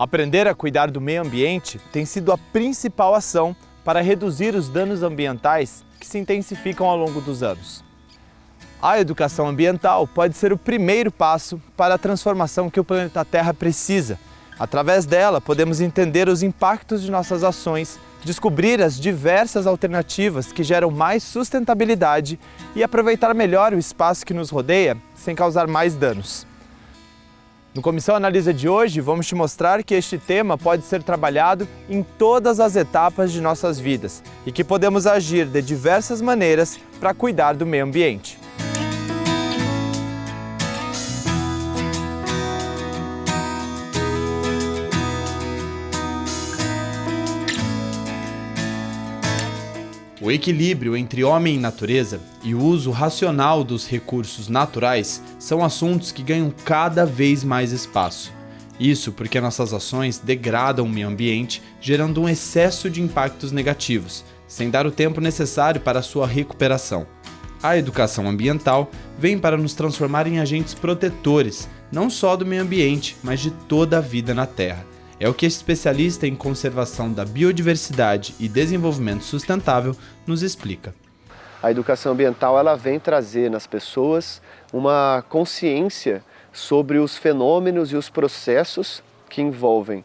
Aprender a cuidar do meio ambiente tem sido a principal ação para reduzir os danos ambientais que se intensificam ao longo dos anos. A educação ambiental pode ser o primeiro passo para a transformação que o planeta Terra precisa. Através dela, podemos entender os impactos de nossas ações, descobrir as diversas alternativas que geram mais sustentabilidade e aproveitar melhor o espaço que nos rodeia sem causar mais danos. No Comissão Analisa de hoje, vamos te mostrar que este tema pode ser trabalhado em todas as etapas de nossas vidas e que podemos agir de diversas maneiras para cuidar do meio ambiente. O equilíbrio entre homem e natureza e o uso racional dos recursos naturais são assuntos que ganham cada vez mais espaço. Isso porque nossas ações degradam o meio ambiente, gerando um excesso de impactos negativos, sem dar o tempo necessário para a sua recuperação. A educação ambiental vem para nos transformar em agentes protetores, não só do meio ambiente, mas de toda a vida na Terra. É o que esse especialista em conservação da biodiversidade e desenvolvimento sustentável nos explica. A educação ambiental ela vem trazer nas pessoas uma consciência sobre os fenômenos e os processos que envolvem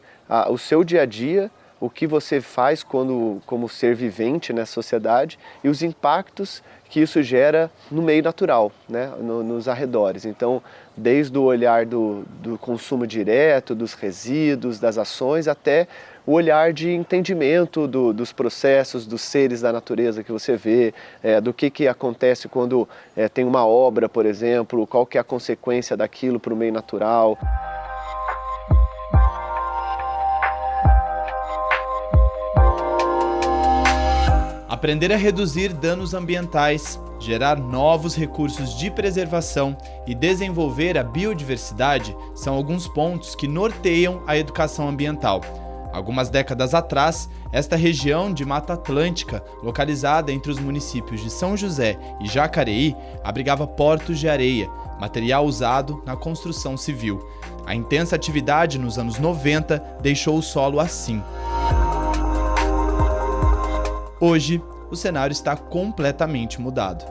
o seu dia a dia, o que você faz como ser vivente nessa sociedade e os impactos que isso gera no meio natural, né, nos arredores. Então, desde o olhar do consumo direto, dos resíduos, das ações, até o olhar de entendimento dos processos, dos seres da natureza que você vê, do que acontece quando tem uma obra, por exemplo, qual que é a consequência daquilo para o meio natural. Aprender a reduzir danos ambientais, gerar novos recursos de preservação e desenvolver a biodiversidade são alguns pontos que norteiam a educação ambiental. Algumas décadas atrás, esta região de Mata Atlântica, localizada entre os municípios de São José e Jacareí, abrigava portos de areia, material usado na construção civil. A intensa atividade nos anos 90 deixou o solo assim. Hoje, o cenário está completamente mudado.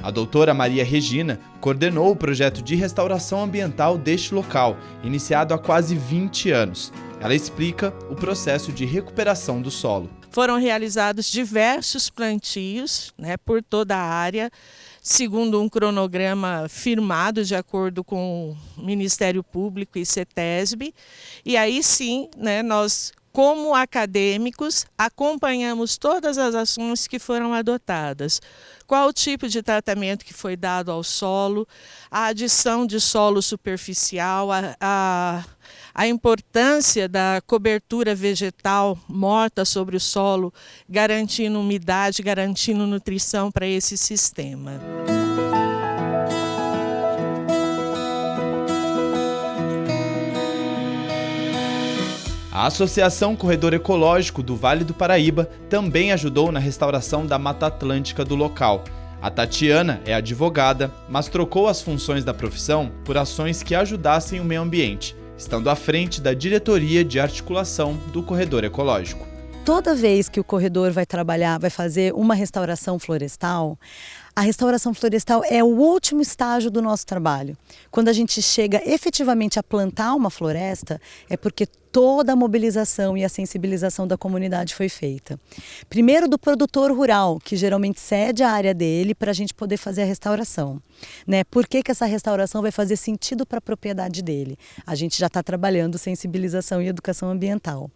A doutora Maria Regina coordenou o projeto de restauração ambiental deste local, iniciado há quase 20 anos. Ela explica o processo de recuperação do solo. Foram realizados diversos plantios, por toda a área, segundo um cronograma firmado de acordo com o Ministério Público e CETESB. E aí sim, nós, como acadêmicos, acompanhamos todas as ações que foram adotadas. Qual o tipo de tratamento que foi dado ao solo, a adição de solo superficial, a importância da cobertura vegetal morta sobre o solo, garantindo umidade, garantindo nutrição para esse sistema. A Associação Corredor Ecológico do Vale do Paraíba também ajudou na restauração da Mata Atlântica do local. A Tatiana é advogada, mas trocou as funções da profissão por ações que ajudassem o meio ambiente, estando à frente da diretoria de articulação do Corredor Ecológico. Toda vez que o corredor vai fazer uma restauração florestal, a restauração florestal é o último estágio do nosso trabalho. Quando a gente chega efetivamente a plantar uma floresta, é porque toda a mobilização e a sensibilização da comunidade foi feita. Primeiro do produtor rural, que geralmente cede a área dele para a gente poder fazer a restauração. Por que essa restauração vai fazer sentido para a propriedade dele? A gente já está trabalhando sensibilização e educação ambiental.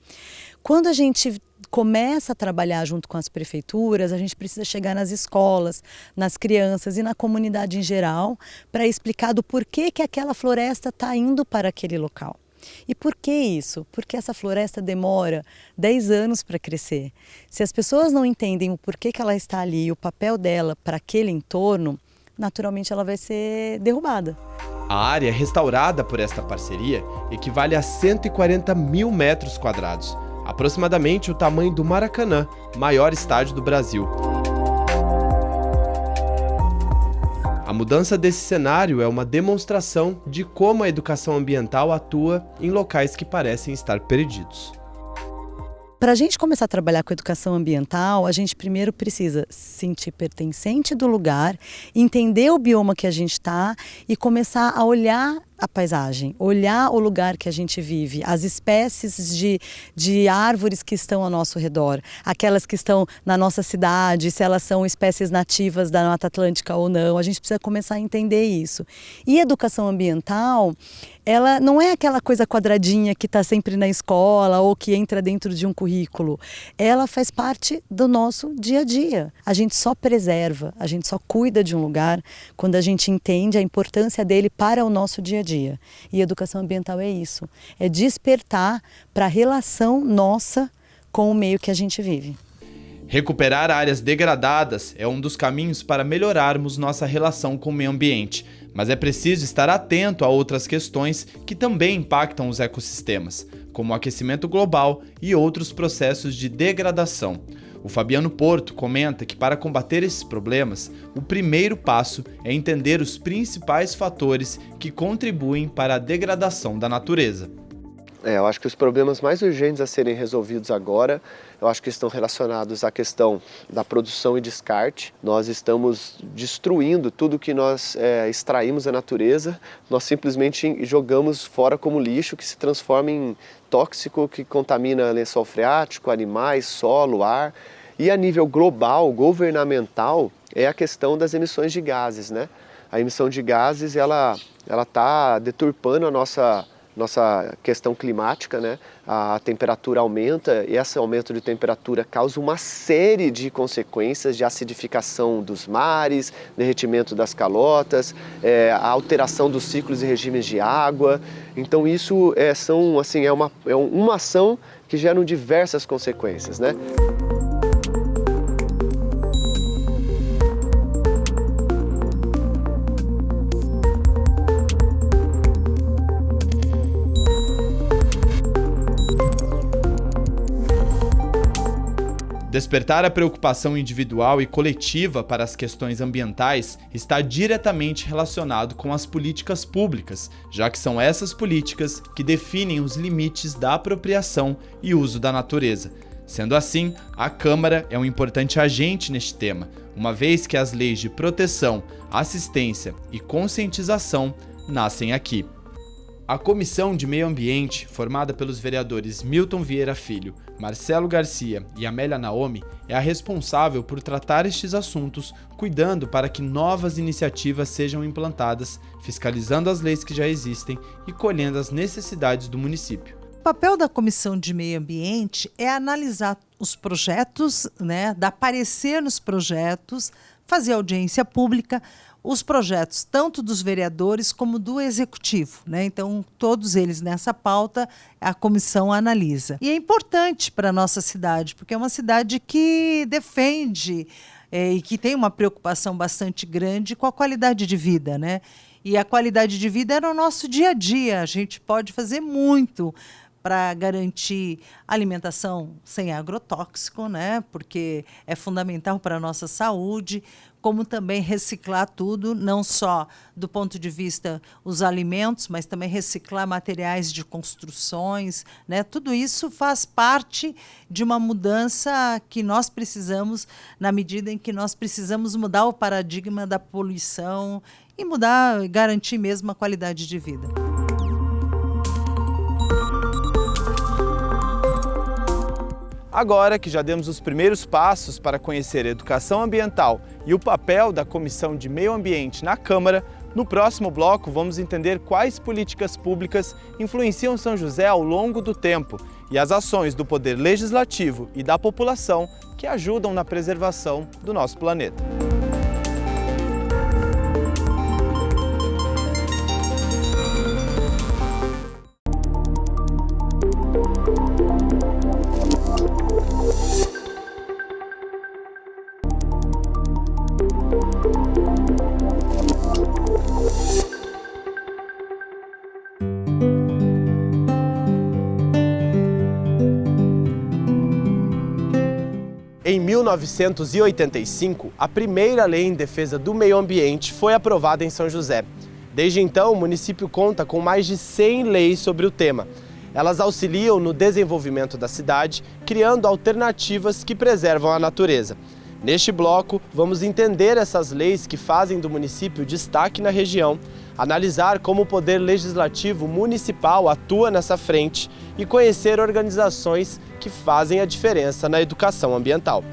Quando a gente começa a trabalhar junto com as prefeituras, a gente precisa chegar nas escolas, nas crianças e na comunidade em geral para explicar do porquê que aquela floresta está indo para aquele local. E por que isso? Porque essa floresta demora 10 anos para crescer. Se as pessoas não entendem o porquê que ela está ali e o papel dela para aquele entorno, naturalmente ela vai ser derrubada. A área restaurada por esta parceria equivale a 140 mil metros quadrados, aproximadamente o tamanho do Maracanã, maior estádio do Brasil. mudança desse cenário é uma demonstração de como a educação ambiental atua em locais que parecem estar perdidos. Para a gente começar a trabalhar com educação ambiental, a gente primeiro precisa se sentir pertencente do lugar, entender o bioma que a gente está e começar a olhar a paisagem, olhar o lugar que a gente vive, as espécies de árvores que estão ao nosso redor, aquelas que estão na nossa cidade, se elas são espécies nativas da Mata Atlântica ou não, a gente precisa começar a entender isso. E educação ambiental, ela não é aquela coisa quadradinha que está sempre na escola ou que entra dentro de um currículo. Ela faz parte do nosso dia a dia. A gente só preserva, a gente só cuida de um lugar quando a gente entende a importância dele para o nosso dia a dia. E educação ambiental é isso, é despertar para a relação nossa com o meio que a gente vive. Recuperar áreas degradadas é um dos caminhos para melhorarmos nossa relação com o meio ambiente, mas é preciso estar atento a outras questões que também impactam os ecossistemas, como o aquecimento global e outros processos de degradação. O Fabiano Porto comenta que para combater esses problemas, o primeiro passo é entender os principais fatores que contribuem para a degradação da natureza. Eu acho que os problemas mais urgentes a serem resolvidos agora, eu acho que estão relacionados à questão da produção e descarte. Nós estamos destruindo tudo que nós extraímos da natureza, nós simplesmente jogamos fora como lixo que se transforma em tóxico, que contamina lençol freático, animais, solo, ar. E a nível global, governamental, é a questão das emissões de gases, né? A emissão de gases, ela está deturpando a nossa questão climática, né? A temperatura aumenta e esse aumento de temperatura causa uma série de consequências de acidificação dos mares, derretimento das calotas, a alteração dos ciclos e regimes de água. Então isso é uma ação que gera diversas consequências, né? Despertar a preocupação individual e coletiva para as questões ambientais está diretamente relacionado com as políticas públicas, já que são essas políticas que definem os limites da apropriação e uso da natureza. Sendo assim, a Câmara é um importante agente neste tema, uma vez que as leis de proteção, assistência e conscientização nascem aqui. A Comissão de Meio Ambiente, formada pelos vereadores Milton Vieira Filho, Marcelo Garcia e Amélia Naomi, é a responsável por tratar estes assuntos, cuidando para que novas iniciativas sejam implantadas, fiscalizando as leis que já existem e colhendo as necessidades do município. O papel da Comissão de Meio Ambiente é analisar os projetos, dar parecer nos projetos, fazer audiência pública, os projetos tanto dos vereadores como do executivo, Então, todos eles nessa pauta, a comissão analisa. E é importante para a nossa cidade, porque é uma cidade que defende e que tem uma preocupação bastante grande com a qualidade de vida, E a qualidade de vida é no nosso dia a dia, a gente pode fazer muito para garantir alimentação sem agrotóxico, Porque é fundamental para a nossa saúde, como também reciclar tudo, não só do ponto de vista os alimentos, mas também reciclar materiais de construções, Tudo isso faz parte de uma mudança que nós precisamos, na medida em que nós precisamos mudar o paradigma da poluição e garantir mesmo a qualidade de vida. Agora que já demos os primeiros passos para conhecer a educação ambiental e o papel da Comissão de Meio Ambiente na Câmara, no próximo bloco vamos entender quais políticas públicas influenciam São José ao longo do tempo e as ações do Poder Legislativo e da população que ajudam na preservação do nosso planeta. Em 1985, a primeira lei em defesa do meio ambiente foi aprovada em São José. Desde então, o município conta com mais de 100 leis sobre o tema. Elas auxiliam no desenvolvimento da cidade, criando alternativas que preservam a natureza. Neste bloco, vamos entender essas leis que fazem do município destaque na região, analisar como o Poder Legislativo Municipal atua nessa frente e conhecer organizações que fazem a diferença na educação ambiental.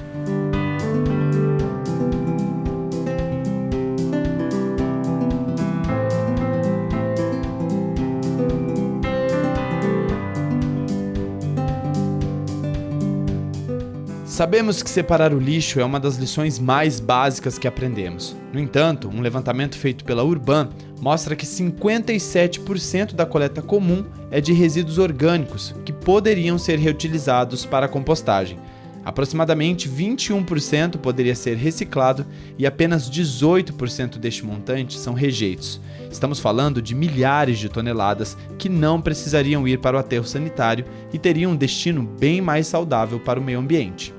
Sabemos que separar o lixo é uma das lições mais básicas que aprendemos. No entanto, um levantamento feito pela Urban mostra que 57% da coleta comum é de resíduos orgânicos que poderiam ser reutilizados para a compostagem. Aproximadamente 21% poderia ser reciclado e apenas 18% deste montante são rejeitos. Estamos falando de milhares de toneladas que não precisariam ir para o aterro sanitário e teriam um destino bem mais saudável para o meio ambiente.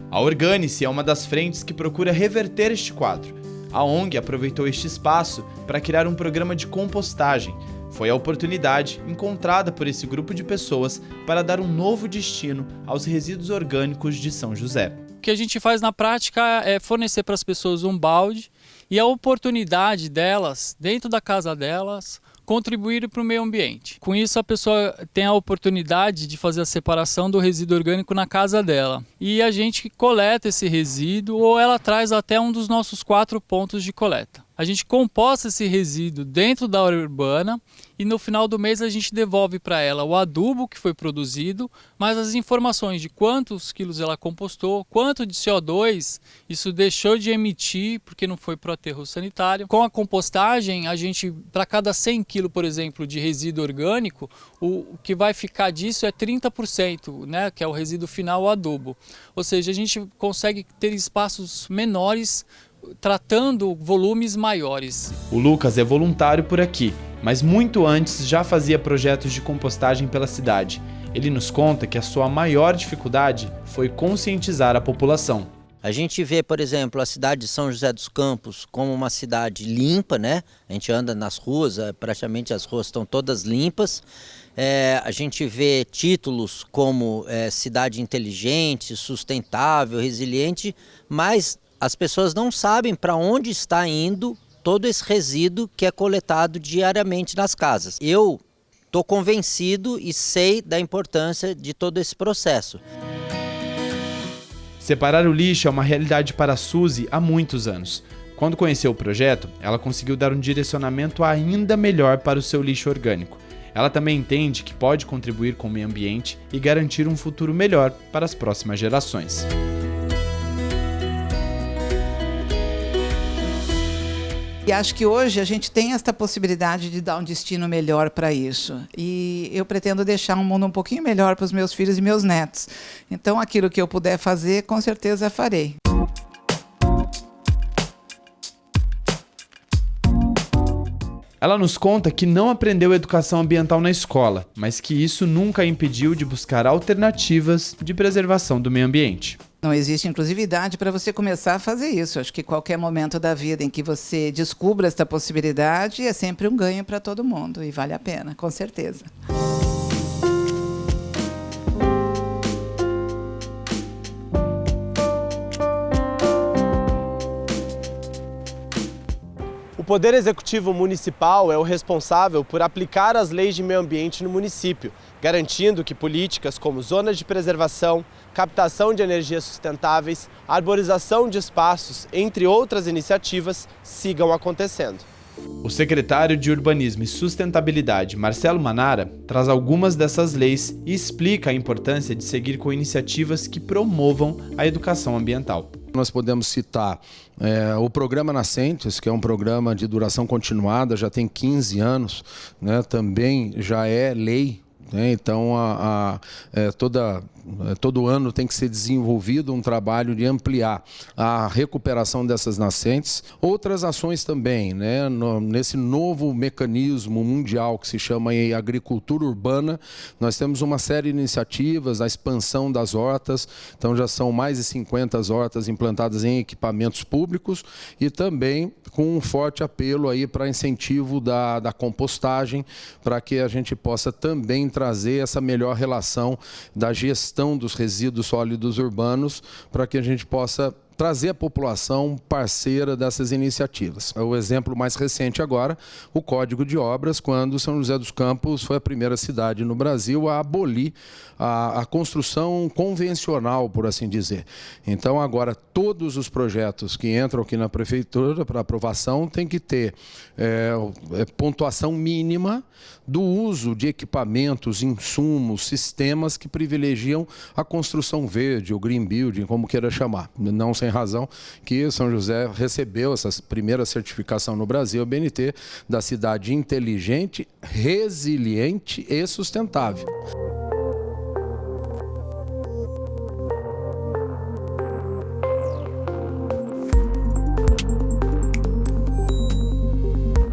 A Organice é uma das frentes que procura reverter este quadro. A ONG aproveitou este espaço para criar um programa de compostagem. Foi a oportunidade encontrada por esse grupo de pessoas para dar um novo destino aos resíduos orgânicos de São José. O que a gente faz na prática é fornecer para as pessoas um balde e a oportunidade delas, dentro da casa delas, contribuir para o meio ambiente. Com isso, a pessoa tem a oportunidade de fazer a separação do resíduo orgânico na casa dela. E a gente coleta esse resíduo ou ela traz até um dos nossos 4 pontos de coleta. A gente composta esse resíduo dentro da área urbana e no final do mês a gente devolve para ela o adubo que foi produzido, mas as informações de quantos quilos ela compostou, quanto de CO2 isso deixou de emitir porque não foi para o aterro sanitário. Com a compostagem, a gente, para cada 100 kg, por exemplo, de resíduo orgânico, o que vai ficar disso é 30%, né, que é o resíduo final, o adubo. Ou seja, a gente consegue ter espaços menores tratando volumes maiores. O Lucas é voluntário por aqui, mas muito antes já fazia projetos de compostagem pela cidade. Ele nos conta que a sua maior dificuldade foi conscientizar a população. A gente vê, por exemplo, a cidade de São José dos Campos como uma cidade limpa, né? A gente anda nas ruas, praticamente as ruas estão todas limpas. A gente vê títulos como cidade inteligente, sustentável, resiliente, mas as pessoas não sabem para onde está indo todo esse resíduo que é coletado diariamente nas casas. Eu estou convencido e sei da importância de todo esse processo. Separar o lixo é uma realidade para a Suzy há muitos anos. Quando conheceu o projeto, ela conseguiu dar um direcionamento ainda melhor para o seu lixo orgânico. Ela também entende que pode contribuir com o meio ambiente e garantir um futuro melhor para as próximas gerações. E acho que hoje a gente tem esta possibilidade de dar um destino melhor para isso. E eu pretendo deixar um mundo um pouquinho melhor para os meus filhos e meus netos. Então, aquilo que eu puder fazer, com certeza farei. Ela nos conta que não aprendeu educação ambiental na escola, mas que isso nunca a impediu de buscar alternativas de preservação do meio ambiente. Não existe inclusividade para você começar a fazer isso. Acho que qualquer momento da vida em que você descubra esta possibilidade é sempre um ganho para todo mundo e vale a pena, com certeza. O Poder Executivo Municipal é o responsável por aplicar as leis de meio ambiente no município, garantindo que políticas como zonas de preservação, captação de energias sustentáveis, arborização de espaços, entre outras iniciativas, sigam acontecendo. O secretário de Urbanismo e Sustentabilidade, Marcelo Manara, traz algumas dessas leis e explica a importância de seguir com iniciativas que promovam a educação ambiental. Nós podemos citar o Programa Nascentes, que é um programa de duração continuada, já tem 15 anos, né? Também já é lei né? Então, todo ano tem que ser desenvolvido um trabalho de ampliar a recuperação dessas nascentes. Outras ações também, né? Nesse novo mecanismo mundial que se chama agricultura urbana, nós temos uma série de iniciativas, a expansão das hortas, então já são mais de 50 hortas implantadas em equipamentos públicos e também com um forte apelo aí para incentivo da compostagem, para que a gente possa também trazer essa melhor relação da gestão dos resíduos sólidos urbanos, para que a gente possa trazer a população parceira dessas iniciativas. O exemplo mais recente agora, o Código de Obras, quando São José dos Campos foi a primeira cidade no Brasil a abolir a construção convencional, por assim dizer. Então, agora, todos os projetos que entram aqui na Prefeitura para aprovação têm que ter pontuação mínima do uso de equipamentos, insumos, sistemas que privilegiam a construção verde, o green building, como queira chamar. Não sem razão que São José recebeu essa primeira certificação no Brasil, a BNT, da cidade inteligente, resiliente e sustentável.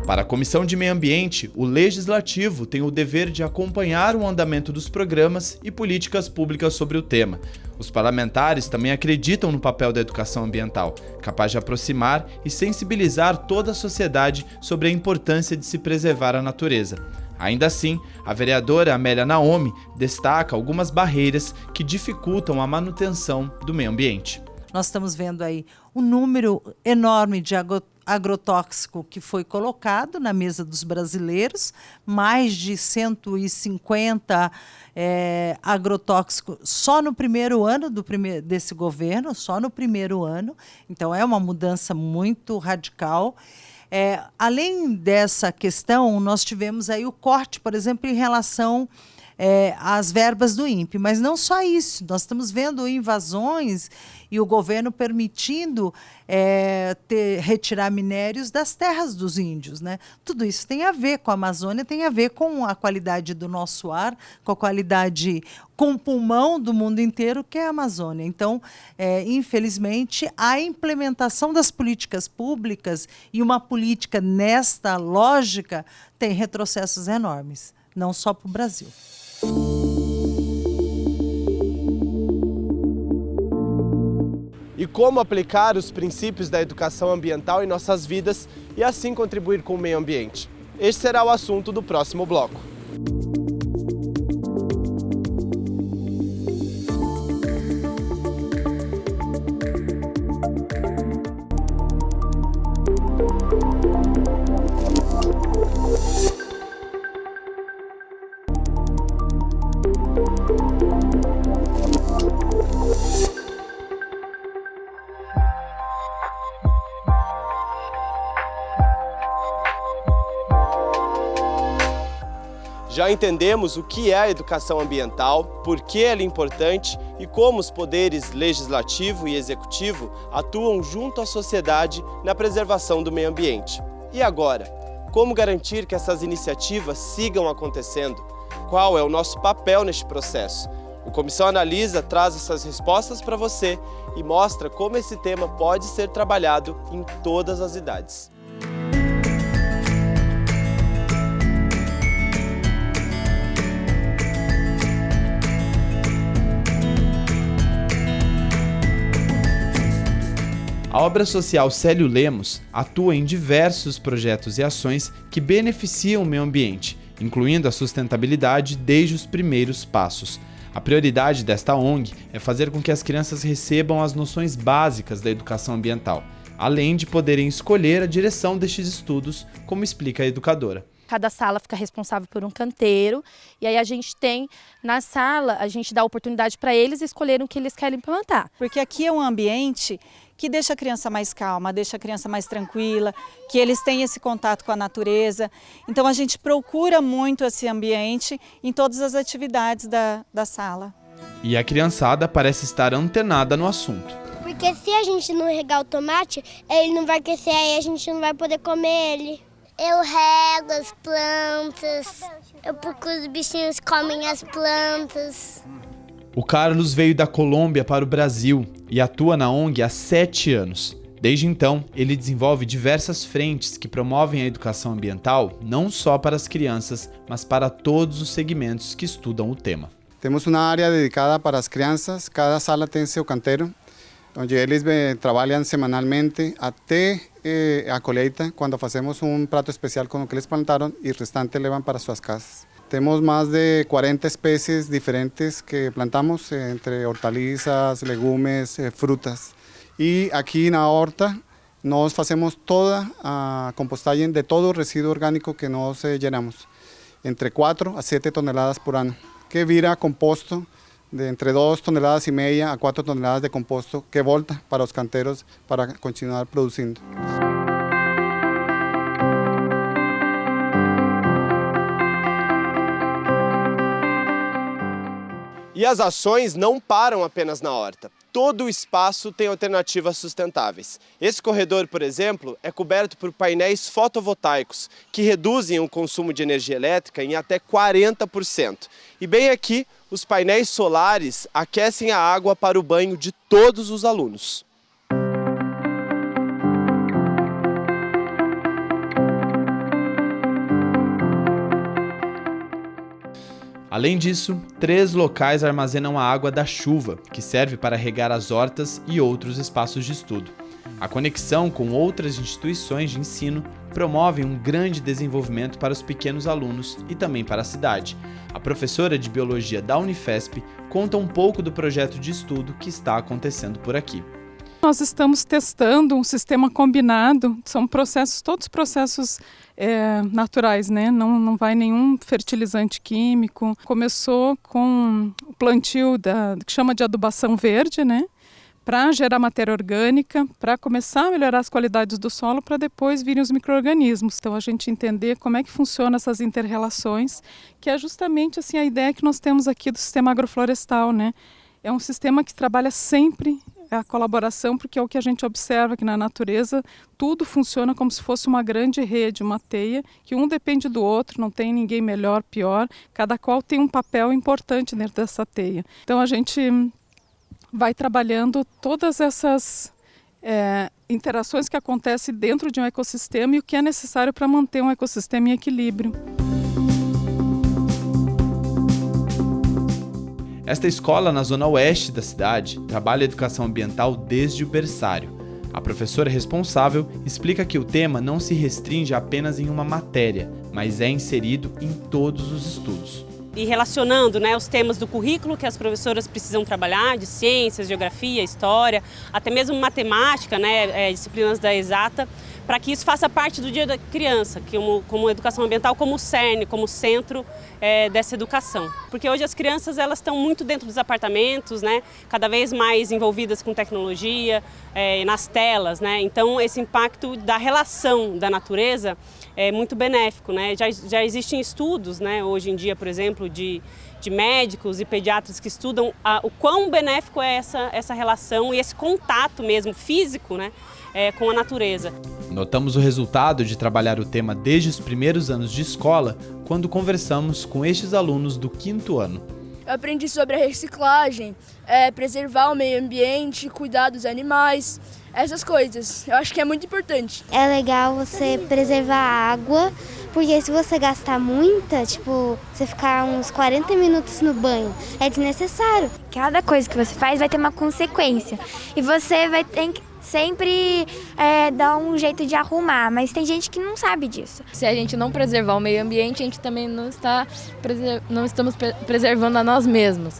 Para a Comissão de Meio Ambiente, o Legislativo tem o dever de acompanhar o andamento dos programas e políticas públicas sobre o tema. Os parlamentares também acreditam no papel da educação ambiental, capaz de aproximar e sensibilizar toda a sociedade sobre a importância de se preservar a natureza. Ainda assim, a vereadora Amélia Naomi destaca algumas barreiras que dificultam a manutenção do meio ambiente. Nós estamos vendo aí um número enorme de agrotóxico que foi colocado na mesa dos brasileiros, mais de 150 agrotóxicos só no primeiro ano desse governo, só no primeiro ano. Então, é uma mudança muito radical. Além dessa questão, nós tivemos aí o corte, por exemplo, em relação às verbas do INPE, mas não só isso, nós estamos vendo invasões e o governo permitindo retirar minérios das terras dos índios, né? Tudo isso tem a ver com a Amazônia, tem a ver com a qualidade do nosso ar, com a qualidade, com o pulmão do mundo inteiro, que é a Amazônia. Então, infelizmente, a implementação das políticas públicas e uma política nesta lógica tem retrocessos enormes, não só para o Brasil. E como aplicar os princípios da educação ambiental em nossas vidas e assim contribuir com o meio ambiente? Este será o assunto do próximo bloco. Já entendemos o que é a educação ambiental, por que ela é importante e como os poderes legislativo e executivo atuam junto à sociedade na preservação do meio ambiente. E agora, como garantir que essas iniciativas sigam acontecendo? Qual é o nosso papel neste processo? O Comissão Analisa traz essas respostas para você e mostra como esse tema pode ser trabalhado em todas as idades. A obra social Célio Lemos atua em diversos projetos e ações que beneficiam o meio ambiente, incluindo a sustentabilidade desde os primeiros passos. A prioridade desta ONG é fazer com que as crianças recebam as noções básicas da educação ambiental, além de poderem escolher a direção destes estudos, como explica a educadora. Cada sala fica responsável por um canteiro e aí a gente tem, na sala, a gente dá a oportunidade para eles escolherem o que eles querem plantar. Porque aqui é um ambiente que deixa a criança mais calma, deixa a criança mais tranquila, que eles têm esse contato com a natureza. Então a gente procura muito esse ambiente em todas as atividades da sala. E a criançada parece estar antenada no assunto. Porque se a gente não regar o tomate, ele não vai crescer, aí a gente não vai poder comer ele. Eu rego as plantas, eu procuro os bichinhos que comem as plantas. O Carlos veio da Colômbia para o Brasil e atua na ONG há 7 anos. Desde então, ele desenvolve diversas frentes que promovem a educação ambiental não só para as crianças, mas para todos os segmentos que estudam o tema. Temos uma área dedicada para as crianças, cada sala tem seu canteiro, onde eles trabalham semanalmente até a colheita, quando fazemos um prato especial com o que eles plantaram e o restante levam para suas casas. Temos mais de 40 espécies diferentes que plantamos, entre hortaliças, legumes, frutas. E aqui na horta nós fazemos toda a compostagem de todo o resíduo orgânico que nós geramos, entre 4 a 7 toneladas por ano, que vira composto de entre 2,5 toneladas a 4 toneladas de composto que volta para os canteiros para continuar produzindo. E as ações não param apenas na horta. Todo o espaço tem alternativas sustentáveis. Esse corredor, por exemplo, é coberto por painéis fotovoltaicos, que reduzem o consumo de energia elétrica em até 40%. E bem aqui, os painéis solares aquecem a água para o banho de todos os alunos. Além disso, 3 locais armazenam a água da chuva, que serve para regar as hortas e outros espaços de estudo. A conexão com outras instituições de ensino promove um grande desenvolvimento para os pequenos alunos e também para a cidade. A professora de Biologia da Unifesp conta um pouco do projeto de estudo que está acontecendo por aqui. Nós estamos testando um sistema combinado, são todos processos naturais, né? Não vai nenhum fertilizante químico. Começou com o plantio que chama de adubação verde, né? Para gerar matéria orgânica, para começar a melhorar as qualidades do solo, para depois virem os micro-organismos. Então a gente entender como é que funcionam essas inter-relações, que é justamente assim, a ideia que nós temos aqui do sistema agroflorestal, né? É um sistema que trabalha sempre a colaboração, porque é o que a gente observa aqui na natureza, tudo funciona como se fosse uma grande rede, uma teia, que um depende do outro, não tem ninguém melhor, pior, cada qual tem um papel importante dentro dessa teia. Então a gente vai trabalhando todas essas interações que acontecem dentro de um ecossistema e o que é necessário para manter um ecossistema em equilíbrio. Esta escola, na zona oeste da cidade, trabalha a educação ambiental desde o berçário. A professora responsável explica que o tema não se restringe apenas em uma matéria, mas é inserido em todos os estudos. E relacionando, né, os temas do currículo que as professoras precisam trabalhar, de ciências, geografia, história, até mesmo matemática, né, disciplinas da exata, para que isso faça parte do dia da criança, como educação ambiental, como cerne, como centro dessa educação. Porque hoje as crianças elas estão muito dentro dos apartamentos, né, cada vez mais envolvidas com tecnologia, nas telas, né, então esse impacto da relação da natureza é muito benéfico, né, já existem estudos, né, hoje em dia, por exemplo, de médicos e pediatras que estudam o quão benéfico é essa relação e esse contato mesmo físico, né, com a natureza. Notamos o resultado de trabalhar o tema desde os primeiros anos de escola quando conversamos com estes alunos do 5º ano. Eu aprendi sobre a reciclagem, preservar o meio ambiente, cuidar dos animais, essas coisas. Eu acho que é muito importante. É legal você preservar a água, porque se você gastar muita, você ficar uns 40 minutos no banho, é desnecessário. Cada coisa que você faz vai ter uma consequência e você vai ter que sempre dar um jeito de arrumar, mas tem gente que não sabe disso. Se a gente não preservar o meio ambiente, a gente também não estamos preservando a nós mesmos.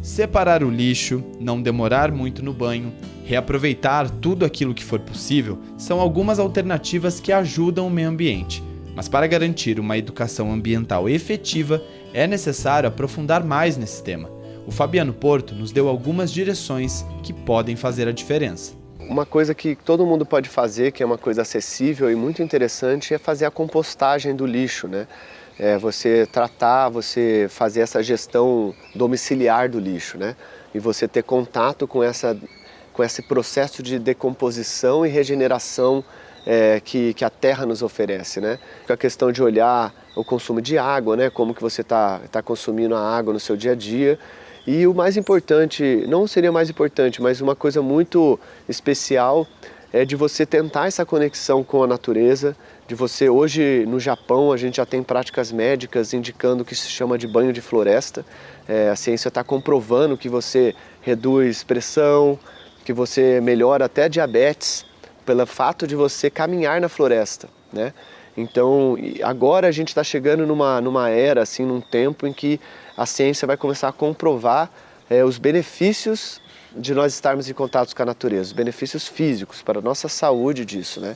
Separar o lixo, não demorar muito no banho, reaproveitar tudo aquilo que for possível são algumas alternativas que ajudam o meio ambiente. Mas para garantir uma educação ambiental efetiva, é necessário aprofundar mais nesse tema. O Fabiano Porto nos deu algumas direções que podem fazer a diferença. Uma coisa que todo mundo pode fazer, que é uma coisa acessível e muito interessante, é fazer a compostagem do lixo, né? você tratar, você fazer essa gestão domiciliar do lixo, né? E você ter contato com esse processo de decomposição e regeneração que a terra nos oferece, né? A questão de olhar o consumo de água, né? Como que você tá consumindo a água no seu dia a dia. E o mais importante, não seria mais importante, mas uma coisa muito especial é de você tentar essa conexão com a natureza, de você, hoje no Japão a gente já tem práticas médicas indicando o que se chama de banho de floresta. A ciência está comprovando que você reduz pressão, que você melhora até diabetes, pelo fato de você caminhar na floresta, né? Então, agora a gente está chegando numa era, assim, num tempo em que a ciência vai começar a comprovar os benefícios de nós estarmos em contato com a natureza, os benefícios físicos para a nossa saúde disso, né?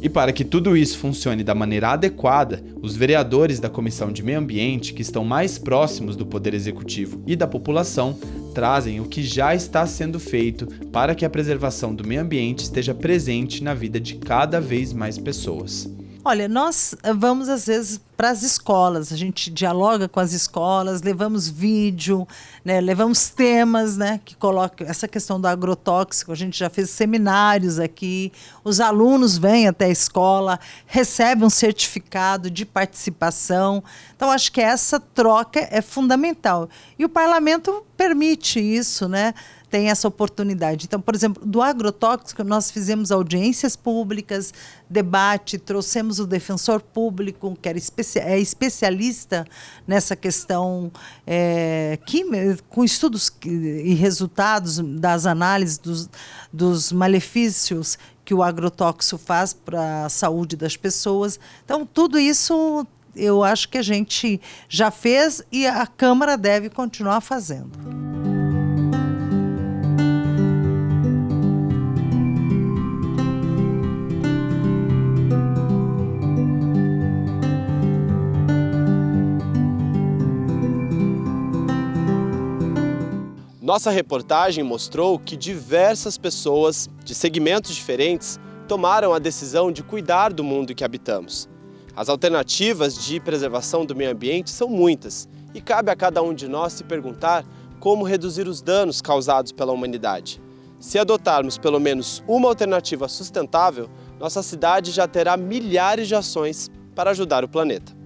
E para que tudo isso funcione da maneira adequada, os vereadores da Comissão de Meio Ambiente, que estão mais próximos do Poder Executivo e da população, trazem o que já está sendo feito para que a preservação do meio ambiente esteja presente na vida de cada vez mais pessoas. Olha, nós vamos às vezes para as escolas, a gente dialoga com as escolas, levamos vídeo, né, levamos temas, né, que colocam essa questão do agrotóxico, a gente já fez seminários aqui, os alunos vêm até a escola, recebem um certificado de participação, então acho que essa troca é fundamental. E o parlamento permite isso, né? Tem essa oportunidade. Então, por exemplo, do agrotóxico, nós fizemos audiências públicas, debate, trouxemos o defensor público, que era especialista nessa questão, com estudos e resultados das análises dos malefícios que o agrotóxico faz para a saúde das pessoas. Então, tudo isso eu acho que a gente já fez e a Câmara deve continuar fazendo. Nossa reportagem mostrou que diversas pessoas de segmentos diferentes tomaram a decisão de cuidar do mundo que habitamos. As alternativas de preservação do meio ambiente são muitas e cabe a cada um de nós se perguntar como reduzir os danos causados pela humanidade. Se adotarmos pelo menos uma alternativa sustentável, nossa cidade já terá milhares de ações para ajudar o planeta.